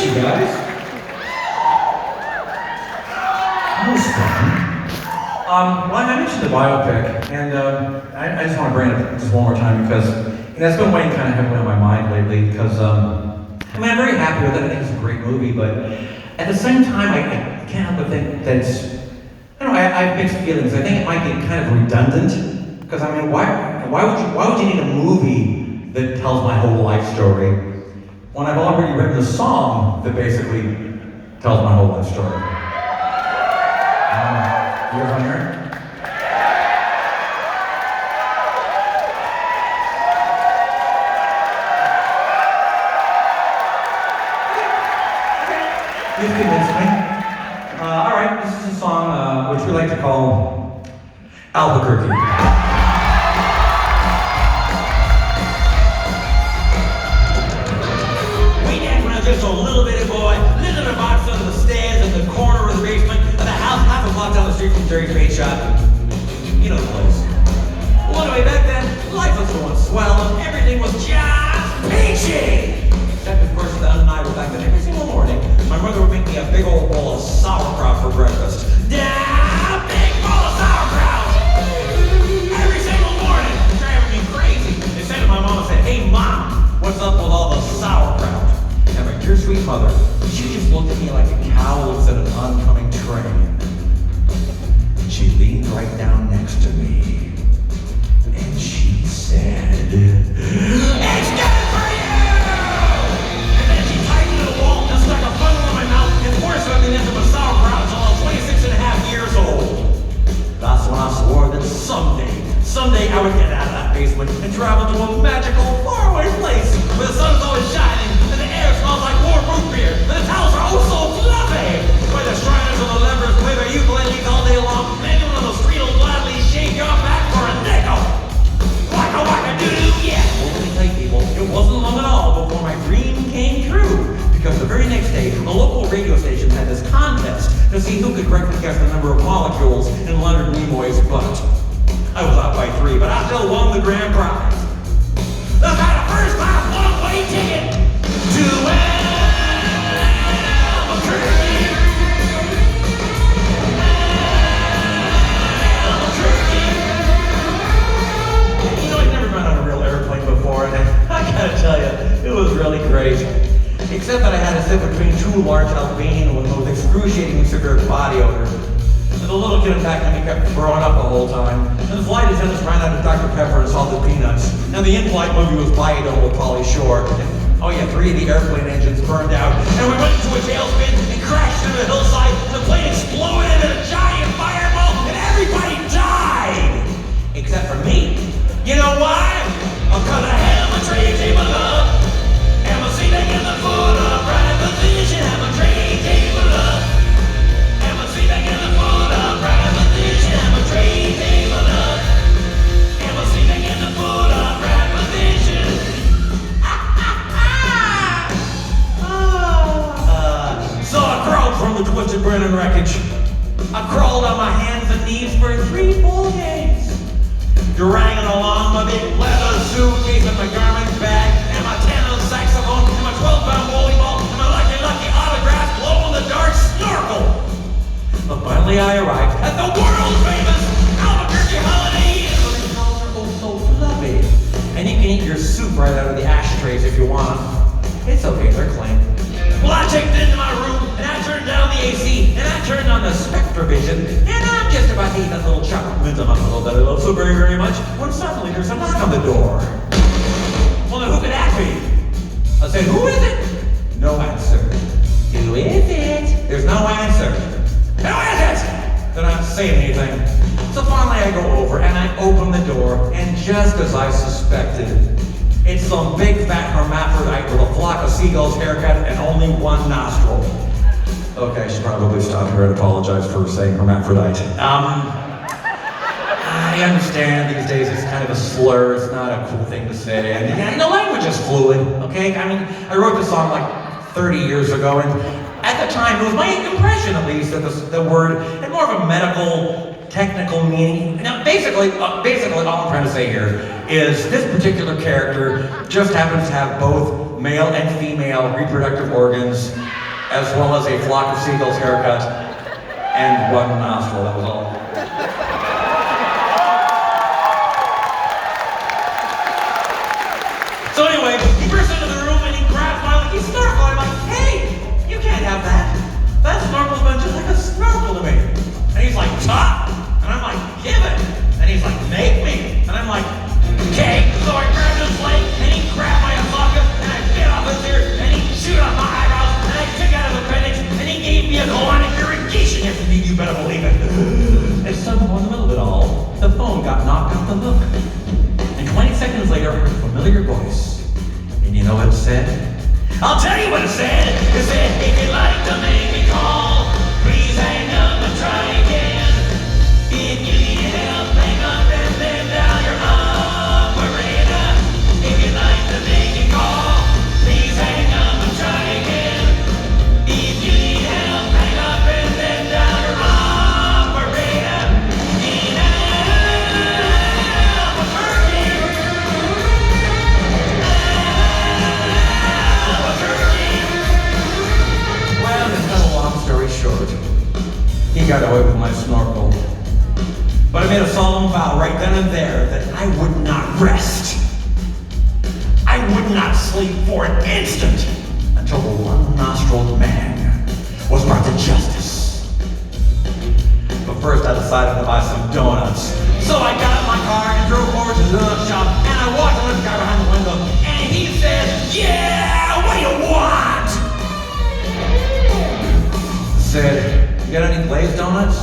you guys. That was fun. Well, I mentioned the biopic, and I just want to bring it up just one more time because it's been weighing kind of heavily on my mind lately. Because I'm very happy with it. I think it's a great movie, but at the same time, I can't help but think that I have mixed feelings. I think it might be kind of redundant because why would you need a movie that tells my whole life story when I've already written a song that basically tells my whole life story? You guys want to hear it? You've convinced me. All right, this is a song which we like to call Albuquerque. Just a little bitty boy, living in a box under the stairs in the corner of the basement of the house half a block down the street from Jerry's Bait Shop. You know the place. Well, anyway, back then, life was going swell and everything was just peachy. Except, of course, the undeniable fact that every single morning, my mother would make me a big old bowl of sauerkraut for breakfast. Yeah, big bowl of sauerkraut! Every single morning, driving me crazy. They said to my mom, "Hey, Mom, what's up with all the sauerkraut?" And my dear sweet mother, she just looked at me like a cow looks at an oncoming train. She leaned right down next to me, and she said, "It's good for you!" And then she tightened to the wall and stuck a funnel in my mouth and forced me into my sauerkraut until I was 26 and a half years old. That's when I swore that someday I would get out of that basement and travel to a magical, faraway place where the sun's always shining and the air smells like warm root beer and the towels are oh so fluffy, where the Shriners and the Lepers play their ukuleles all day long and anyone on the street will gladly shake your back for a nickel. Waka waka doo-doo, yeah. Well, let me tell you people, it wasn't long at all before my dream came true. Because the very next day, the local radio station had this contest to see who could correctly guess the number of molecules in Leonard Nimoy's butt. I was out by 3, but I still won the grand prize. That's how the first class one-way ticket to Albuquerque. You know, I've never been on a real airplane before, and I gotta tell you, it was really great. Except that I had to sit between 2 large Albanian women with excruciatingly severe body odor. And the little kid in back of me kept throwing up the whole time. And the flight attendants ran out of Dr. Pepper and salted peanuts. And the in-flight movie was Biodome with Pauly Shore. And, 3 of the airplane engines burned out. And we went into a tailspin and crashed through the hillside. And the plane exploded in a giant fireball. And everybody died! Except for me. You know why? Because I have a trade table up. And we'll see they get the foot up. Right position. Have a trade table up. And we'll see they get the foot up. Right position. Have a trade table up. And we'll see they get the foot up. Right position. So I crawled from the twisted burning wreckage. I crawled on my hands and knees for 3 full days. Dragging along my big leather suitcase and my garment bag and my tenor saxophone and my 12-pound bowling ball and my lucky autograph glow-in-the-dark snorkel. But finally I arrived at the world-famous Albuquerque Holiday Inn where the towels are oh so fluffy. And you can eat your soup right out of the ashtrays if you want. It's okay, they're clean. Well, I checked into my room and I turned down the AC and I turned on the Spectrovision and I'm just about to eat that little chocolate mint on my pillow that I love so very, very much when suddenly there's a knock on the door. Well, then who could that be? I said, who is it? No answer. Who is it? There's no answer. Who is it? They're not saying anything. So finally I go over and I open the door and just as I suspected, it's some big fat hermaphrodite with a flock of seagulls haircut and only 1 nostril. Okay, I should probably stop here and apologize for saying hermaphrodite. I understand these days it's kind of a slur, it's not a cool thing to say, and the language is fluid, okay? I mean, I wrote this song like 30 years ago, and at the time, it was my impression at least that the word had more of a medical, technical meaning. Now, basically, all I'm trying to say here is this particular character just happens to have both male and female reproductive organs, as well as a flock of seagulls haircut, and one nostril, that was all. So anyway, he bursts into the room and he grabs my lucky snorkel. I'm like, hey, you can't have that. That snorkel's been just like a snorkel to me. And he's like, top. And I'm like, give it. And he's like, make me. And I'm like, okay. So I grabbed his leg and he grabbed my esophagus and I bit off his ear and he chewed off my eyebrows and I took out his appendix and he gave me a colonic irrigation. Yes, indeed, you better believe it. And somehow in the middle of it all, the phone got knocked off the hook. And 20 seconds later, I heard a familiar voice. And you know what it said? I'll tell you what it said. It said, if you'd like to make me call, please hang up and try again. If you need help, hang up and then dial your operator. If you'd like to make me call, please hang up and try again. If you need help, hang up and then dial your operator. In Albuquerque. Well, to cut a long story short, he got away with my snorkel. But I made a solemn vow right then and there that I would not rest. I would not sleep for an instant until the one-nostriled man was brought to justice. But first I decided to buy some donuts. So I got out of my car and drove over to the donut shop and I walked up to the guy behind the window and he said, yeah, what do you want? I said, you got any glazed donuts?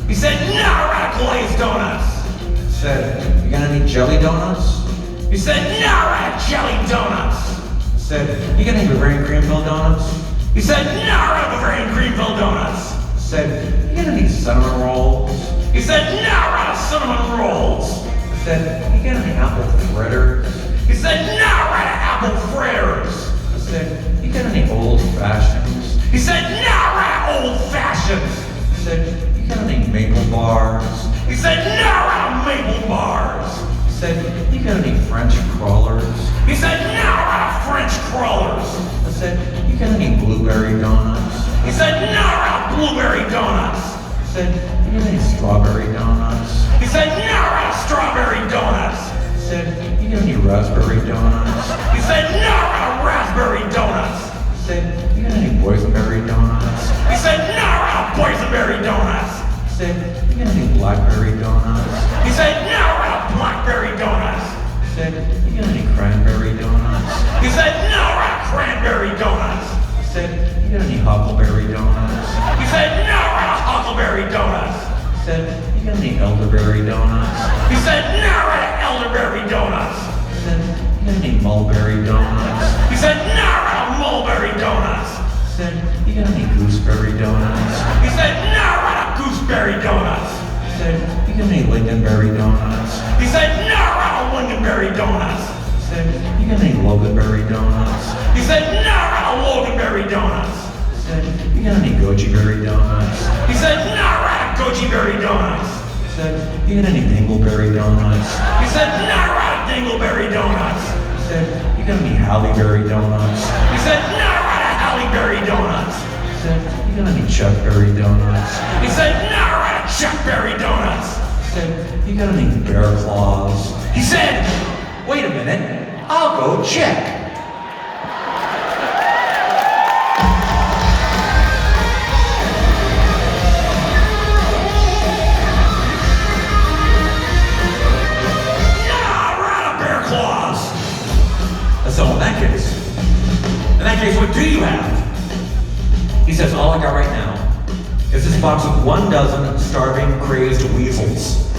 He said, no, I got glazed donuts. I said, you got any jelly donuts? He said, no, I got jelly donuts. I said, you got any Bavarian cream-filled donuts? He said, no, I got Bavarian cream-filled donuts. I said, you got any cinnamon rolls? He said, no, I got cinnamon rolls. I said, you got any apple fritters? He said, no, I got apple fritters. I said, you got any old fashions? He said, no, I got old fashions. I said, you got any maple bars? He said, no, I got maple bars. I said, you got any French crawlers? He said, no, I got French crawlers. I said, you got any blueberry donuts? He said, no, I got blueberry donuts. I said, you got any strawberry donuts? He said, no, I got strawberry donuts. I said, you got any raspberry donuts? He said, no, I got raspberry donuts. I said, you got any boysenberry donuts? He said, no, I got boysenberry donuts. I said, you got any blackberry donuts? He said, no, I got blackberry donuts. I said, you got any cranberry donuts? He said, no, I got cranberry donuts. I said, you got any huckleberry donuts? He said, no, I got huckleberry donuts. I said, you got any elderberry donuts? He said, no, I got elderberry donuts. I said, you got any mulberry donuts? He said, no, I got mulberry donuts. I said, you got any gooseberry donuts? He said, no, I got gooseberry donuts. I said, you got any lingonberry donuts? He said, no, I got lingonberry donuts. I said, you got any loganberry donuts? He said, no, I got loganberry donuts. I said, you got any goji berry donuts? He said, no, I got goji berry donuts. I said, you got any dingleberry donuts? He said, no, I got dingleberry donuts. I said, you got any halleberry donuts? He said, no, I got halleberry donuts. I said, you got any chuckberry donuts? He said, no, I got chuckberry donuts. I said, you got any bear claws? He said, wait a minute, I'll go check. So in that case, what do you have? He says, all I got right now is this box of 12 starving, crazed weasels.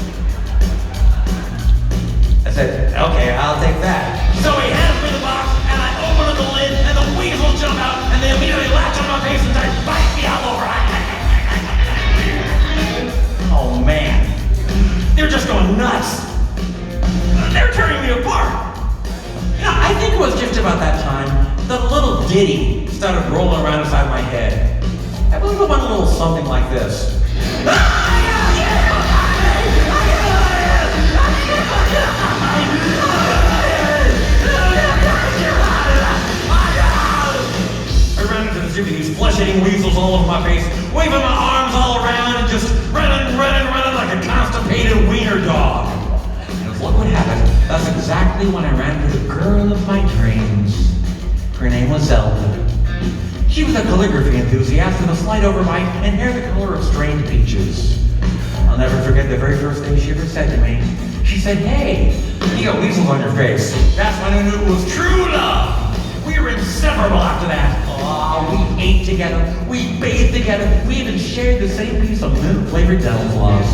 I said, okay, I'll take that. So he hands me the box, and I open up the lid, and the weasels jump out, and they immediately latch on my face and start biting me all over. Oh man, they're just going nuts. They're tearing me apart. You know, I think it was just about that time that a little ditty started rolling around inside my head. I believe it went a little something like this. all over my face, waving my arms all around, and just running like a constipated wiener dog. And look what happened. That's exactly when I ran into the girl of my dreams. Her name was Zelda. She was a calligraphy enthusiast with a slight overbite and hair the color of strained peaches. I'll never forget the very first thing she ever said to me. She said, "Hey, you got weasels on your face." That's when I knew it was true love. We were inseparable after that. Oh, we ate together, we bathed together, we even shared the same piece of mint-flavored dental floss.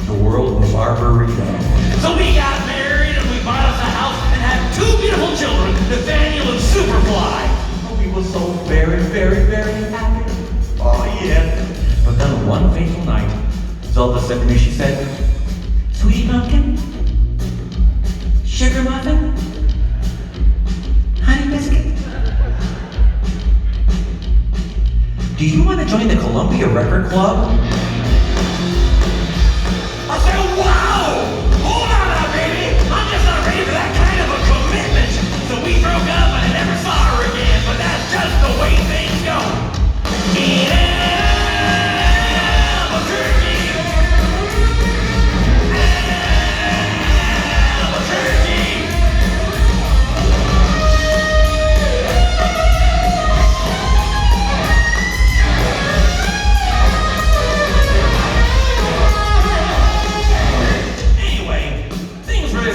The world was our burrito. So we got married and we bought us a house and had 2 beautiful children, Nathaniel and Superfly. Oh, we were so very happy. Oh, yeah. But then one fateful night, Zelda said to me, she said, "Sweetie pumpkin? Sugar muffin? Honey biscuit? Do you want to join the Columbia Record Club?" I said, "Wow! Hold on now, baby! I'm just not ready for that kind of a commitment." So we broke up and I never saw her again, but that's just the way things go. In Albuquerque.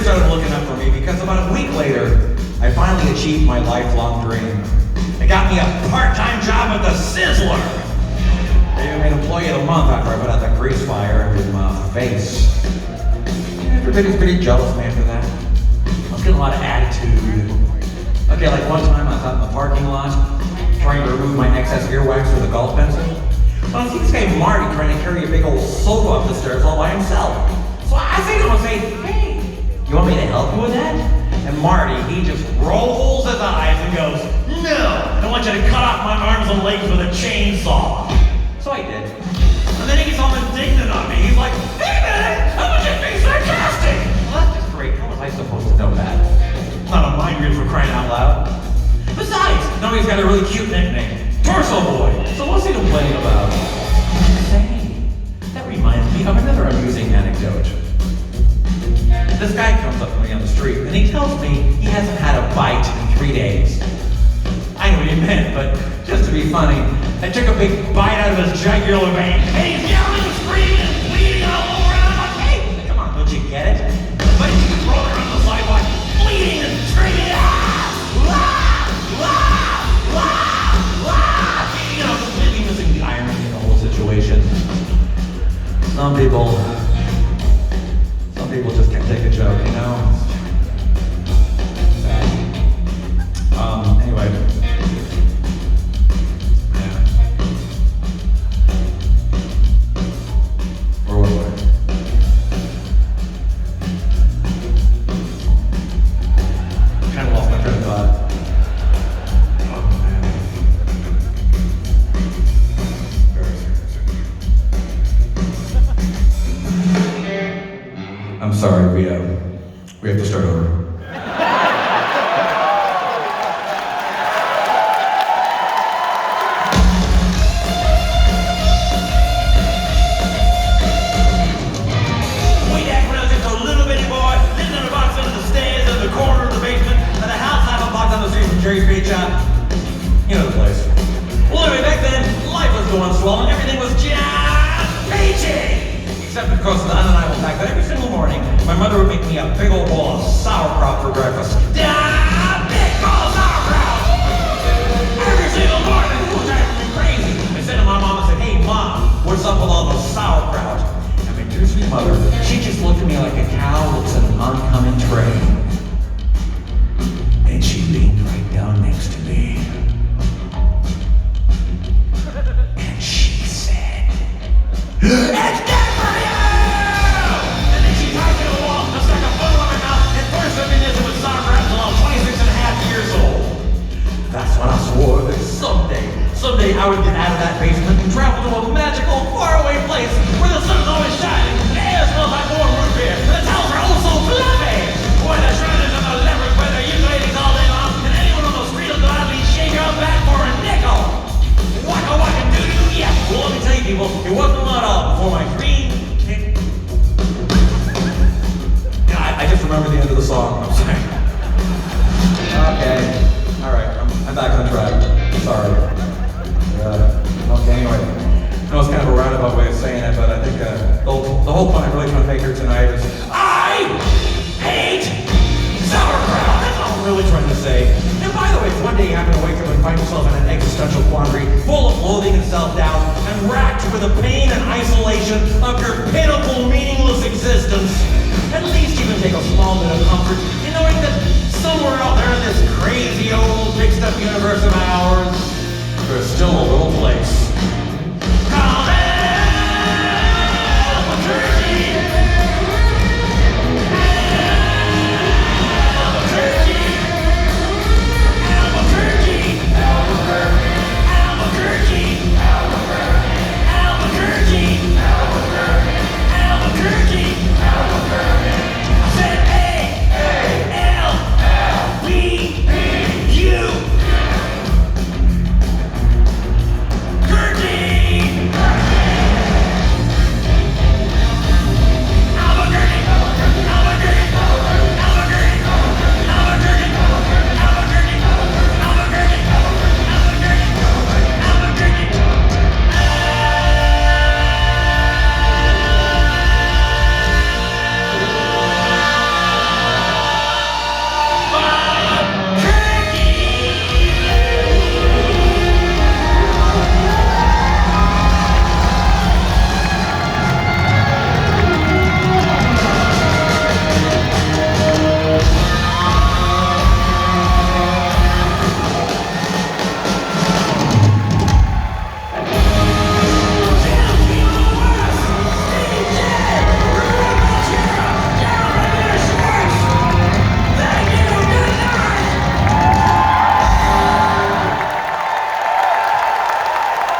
Started looking up for me because about a week later, I finally achieved my lifelong dream. It got me a part-time job at the Sizzler. They even made Employee of the Month after I put out that grease fire in my face. Everybody's pretty jealous of me after that. I was getting a lot of attitude. Okay, like one time I was out in the parking lot trying to remove my excess earwax with a golf pencil. Well, I see this guy Marty trying to carry a big old sofa up the stairs all by himself. So I say to him, "Hey, you want me to help you with that?" And Marty, he just rolls his eyes and goes, "No, I want you to cut off my arms and legs with a chainsaw." So I did. And then he gets all indignant on me. He's like, "Hey man, I was just being sarcastic." Well, that's just great. How was I supposed to know that? Not a mind read for crying out loud. Besides, now he's got a really cute nickname, Torso Boy. So what's he complaining about? Say, that reminds me of another amusing anecdote. This guy comes up to me on the street and he tells me he hasn't had a bite in 3 days. I knew what he meant, but just to be funny, I took a big bite out of his jugular vein and he's yelling and screaming and bleeding all over and I'm like, "Hey, come on, don't you get it?" But he keeps rolling around the sidewalk, bleeding and screaming, "Ah! Ah! Ah! Ah!" You know, completely missing the irony in the whole situation. Some people just can't take a joke, you know? Anyway. Yeah. Where was I? Kind of lost my train of thought. Oh, man. I'm sorry, we have to start over. You know the place. Well, anyway, back then, life was going swell and everything was just peachy. Except, of course, the undeniable fact that every single morning, my mother would make me a big old bowl of sauerkraut for breakfast. Big bowl of sauerkraut! Every single morning, it was driving me crazy. I said to my mom, I said, "Hey, Mom, what's up with all the sauerkraut?" And my dear sweet mother, she just looked at me like a cow looks at an oncoming train. And she leaned right down next to me. And she said, "It's good for you!" And then she tied me to the wall and stuck a bottle in my mouth and forced me into with sauerkraut until I was 26 and a half years old. That's when I swore that someday I would get out of that basement and travel to a magical, faraway place where the sun's always shining, the air smells like warm root beer, and the towels are oh so fluffy. Boy, the shriners and the leverage where they're you ladies all day long, and anyone on the street will gladly shake your back for a nickel. Waka waka doo doo, yeah. back on track. Sorry. Okay, anyway. I know it's kind of a roundabout way of saying it, but I think the whole point I'm really trying to make here tonight is I hate sauerkraut. That's all I'm really trying to say. And by the way, if one day you happen to wake up and find yourself in an existential quandary, full of loathing and self-doubt, and racked with the pain and isolation of your pitiful, meaningless existence, at least you can take a small bit of comfort in knowing that somewhere out there in this crazy old mixed-up universe of ours, there's still a little place